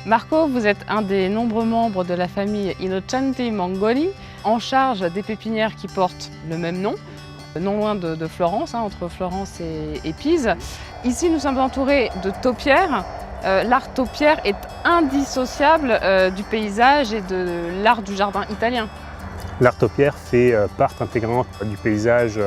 Marco, vous êtes un des nombreux membres de la famille Innocenti Mangoli, en charge des pépinières qui portent le même nom, non loin de Florence, entre Florence et Pise. Ici, nous sommes entourés de taupières. L'art taupière est indissociable du paysage et de l'art du jardin italien. L'art taupière fait part intégrante du paysage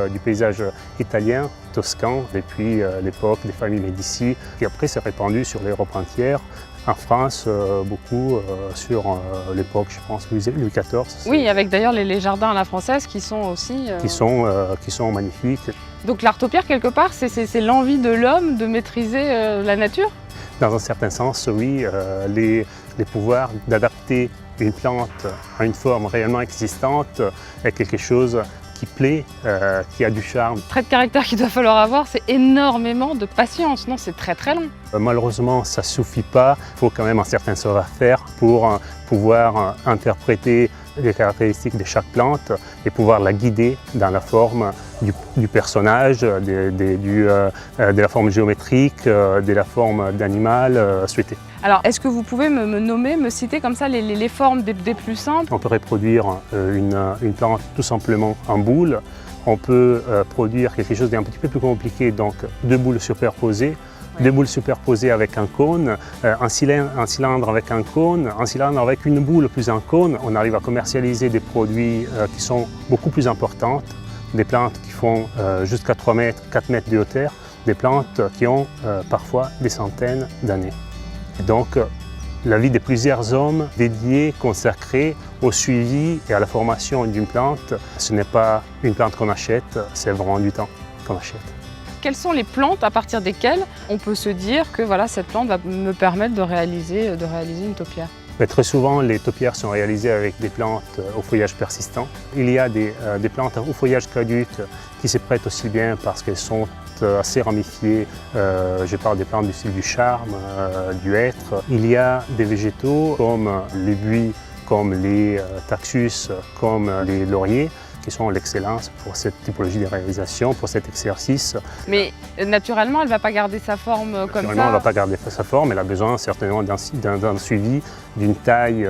italien, toscan, depuis l'époque des familles Médicis, qui après s'est répandu sur l'Europe entière. En France, beaucoup sur l'époque, je pense, Louis XIV. Oui, avec d'ailleurs les jardins à la française qui sont aussi… Qui sont magnifiques. Donc l'art taupière, quelque part, c'est l'envie de l'homme de maîtriser la nature? Dans un certain sens, oui, les pouvoirs d'adapter une plante à une forme réellement existante est quelque chose qui plaît, qui a du charme. Le trait de caractère qu'il doit falloir avoir, c'est énormément de patience, non, c'est très très long. Malheureusement, ça ne suffit pas. Il faut quand même un certain savoir-faire pour pouvoir interpréter les caractéristiques de chaque plante et pouvoir la guider dans la forme du personnage, de la forme géométrique, de la forme d'animal souhaitée. Alors, est-ce que vous pouvez me citer comme ça les formes des plus simples? On peut reproduire une plante tout simplement en boule. On peut produire quelque chose d'un petit peu plus compliqué, donc deux boules superposées. Deux boules superposées avec un cône, un cylindre avec un cône, un cylindre avec une boule plus un cône. On arrive à commercialiser des produits qui sont beaucoup plus importants, des plantes qui font jusqu'à 3 mètres, 4 mètres de hauteur, des plantes qui ont parfois des centaines d'années. Donc, la vie de plusieurs hommes dédiés, consacrés au suivi et à la formation d'une plante, ce n'est pas une plante qu'on achète, c'est vraiment du temps qu'on achète. Quelles sont les plantes à partir desquelles on peut se dire que voilà, cette plante va me permettre de réaliser une taupière? Mais très souvent, les taupières sont réalisées avec des plantes au feuillage persistant. Il y a des plantes au feuillage caduc qui se prêtent aussi bien parce qu'elles sont assez ramifiées. Je parle des plantes du style du charme, du hêtre. Il y a des végétaux comme les buis, comme les taxus, comme les lauriers, qui sont l'excellence pour cette typologie de réalisation, pour cet exercice. Mais naturellement, elle ne va pas garder sa forme comme ça? Naturellement, elle ne va pas garder sa forme, elle a besoin certainement d'un suivi, d'une taille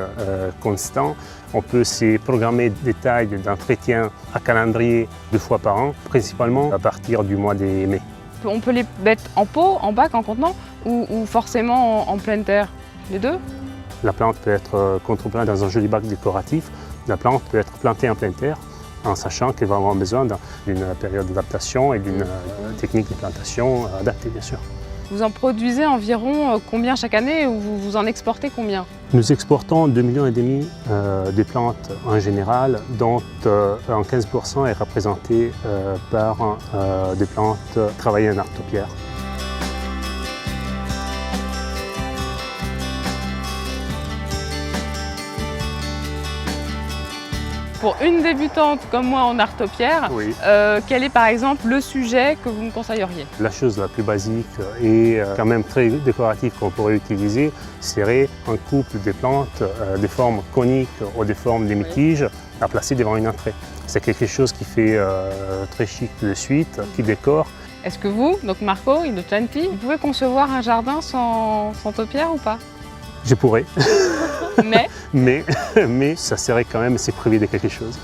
constante. On peut se programmer des tailles d'entretien à calendrier 2 fois par an, principalement à partir du mois de mai. On peut les mettre en pot, en bac, en contenant ou forcément en pleine terre? Les deux? La plante peut être contreplantée dans un joli bac décoratif. La plante peut être plantée en pleine terre, en sachant qu'elle va avoir besoin d'une période d'adaptation et d'une technique de plantation adaptée, bien sûr. Vous en produisez environ combien chaque année ou vous en exportez combien? Nous exportons 2,5 millions de plantes en général, dont 15% est représenté par des plantes travaillées en art taupière. Pour une débutante comme moi en art taupière, oui. Quel est par exemple le sujet que vous me conseilleriez? La chose la plus basique et quand même très décorative qu'on pourrait utiliser serait un couple de plantes des formes coniques ou des formes de mi-tige à placer devant une entrée. C'est quelque chose qui fait très chic de suite, qui décore. Est-ce que vous, donc Marco Innocenti, vous pouvez concevoir un jardin sans taupière ou pas? Je pourrais, Mais mais ça serait quand même se priver de quelque chose.